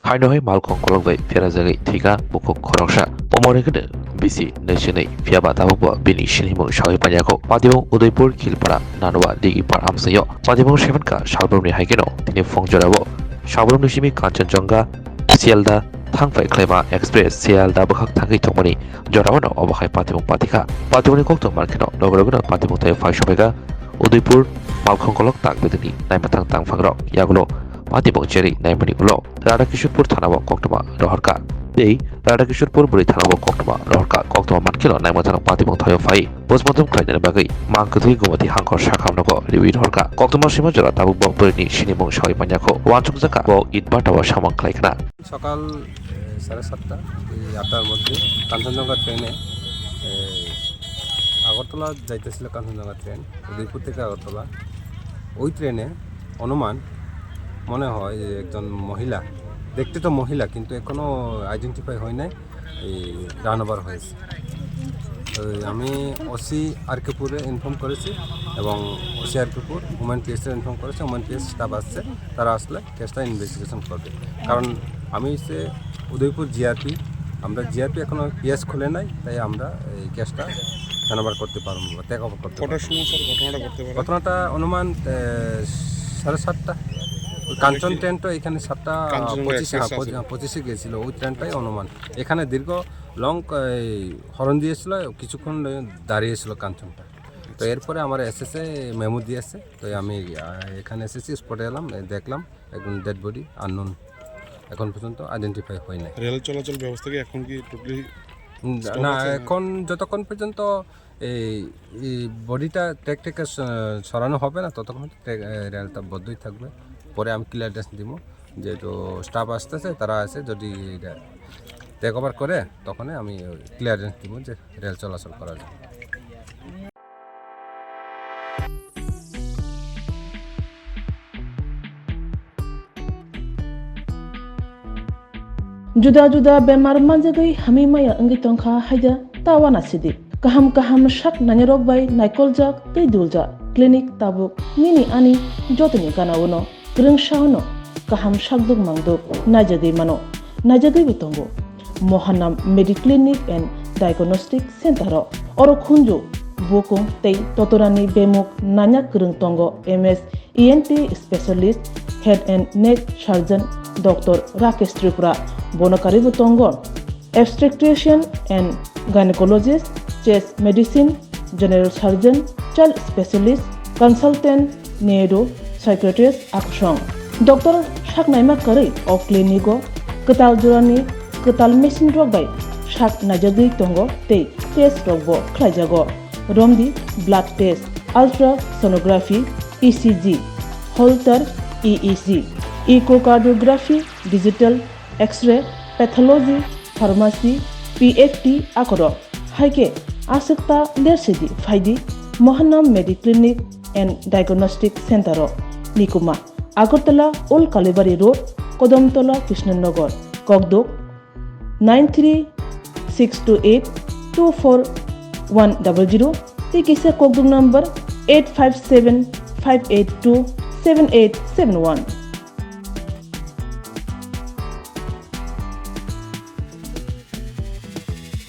Hainohai Malkong Kologway Pirazagi Tiga Bukuk Khoroksa Omorigade Bisi Nationay Fiaba Tabuba Bini Shinimo Shawi Panyako Patimo Udaipur Kilpara Nanwa Digi Par Amsayo Patimo Shevanka Shalbrumni Haigeno Tini Fongjorabo Shalbrum Nishimi Kanchenjunga Sielda Thangfai Klema Express Sielda Bukhak Tangi Tomoni Joravano Obahai Patimo Patika Patimoni Kokto Markino Logoroguna Patimo Tay Faishobega Udaipur Malkong Kolok Tak Bedini Naimatang Tang Fangro Yagulo Patibong Cheri Naimani Ulo Radakishurpur Thanabo Koktoma Roharka Dei Radakishurpur Buri Thanabo Koktoma Roharka Koktoma Matkilo Naimatang Patibong Thayo Fai Postmortem Klaijak Bagai Mangkwthwi Gumati Hangkor Shakamnoko Riwi Roharka Koktoma Simajora Tabu Bwrwi Shinimong Shawi Panyako Wanchuk Zaka Bo Idbatawa Shamang Klaikna সকাল 7:30 8টার মধ্যে কাঞ্চনজঙ্ঘা ট্রেনে আগরতলা যাইতেছিল Kanchenjunga train Udaipur থেকে আগরতলা ওই ট্রেনে অনুমান মনে হয় যে একজন মহিলা দেখতে তো মহিলা কিন্তু এখনো আইডেন্টিফাই হয় নাই এই রান ওভার হয়েছে আমি ওসি আরকেপুরে ইনফর্ম করেছি এবং ওসি আরকেপুর ওমেন পিএসে ইনফর্ম করেছি ওমেন পিএস স্টাফ আসছে তারা আসলে কেসটা ইনভেস্টিগেশন করবে কারণ আমি সে উদয়পুর জিআরপি আমরা জিআরপি এখনো পিএস খুলে নাই তাই আমরা এই কেসটা হ্যান্ড ওভার করতে পারবো বা টেক ওভার করতে পারবো। ঘটনাটা অনুমান 7:30 কাঞ্চন ট্রেনটা এখানে 7:25 গিয়েছিল ওই ট্রেনটাই অনুমান এখানে দীর্ঘ লং হরন দিয়েছিল কিছুক্ষণ দাঁড়িয়েছিল কাঞ্চনটা তো এরপরে আমার এসএসএ মেমো দিয়েছে তো আমি এখানে এসেছি স্পটে এলাম দেখলাম একজন ডেড বডি আননোন এখন পর্যন্ত আইডেন্টিফাই হয় না। রেল চলাচল ব্যবস্থা কি এখন কি টোটালি না এখন যতক্ষণ পর্যন্ত এই বডিটা ট্রেক থেকে সরানো হবে না ততক্ষণ রেলটা বদ্ধই থাকবে পরে আমি ক্লিয়ারেন্স দিব যেহেতু স্টাফ আসতেছে তারা আসে যদি টেক ওভার করে তখন আমি ক্লিয়ারেন্স দিব যে রেল চলাচল করা যায়। Juda-juda bemar manjagai hami maya anggi tongkha haida tawana sidi kaham shak nanyarok bai naikolja tei dulja klinik tabuk nini ani jotoni kanawono greng shauno kaham shakduk mangduk najagai mano najagai bitongo mohanam mediclinic and diagnostic center oro khunju bokong tei totorani bemuk nanya greng tongo ms ENT specialist head and neck surgeon Dr. Rakesh Tripura Bonakari Butongo, obstetrician and gynecologist, chest medicine, general surgeon, child specialist, consultant, neuro, psychiatrist, Akshong. Dr. Shaknaima Kari of Clinico, Ketal Jurani, Ketal Machine Rogbai, Shak Najagi Tongo, Te, Test Rogbo, Klajago, Romdi, blood test, ultrasonography, ECG, Holter, EEG. Echocardiography, digital, X-ray, pathology, pharmacy, PFT, Akoro, Haike, Asakta, Lersidi, Faidi, Mohanam Mediclinic and Diagnostic Center, Nikuma, Agartala, Old Kalibari Road, Kodomtola, Krishnanagar, Kogdok, 93-628-24100, Tikisa Kogdok number 857-582-7871.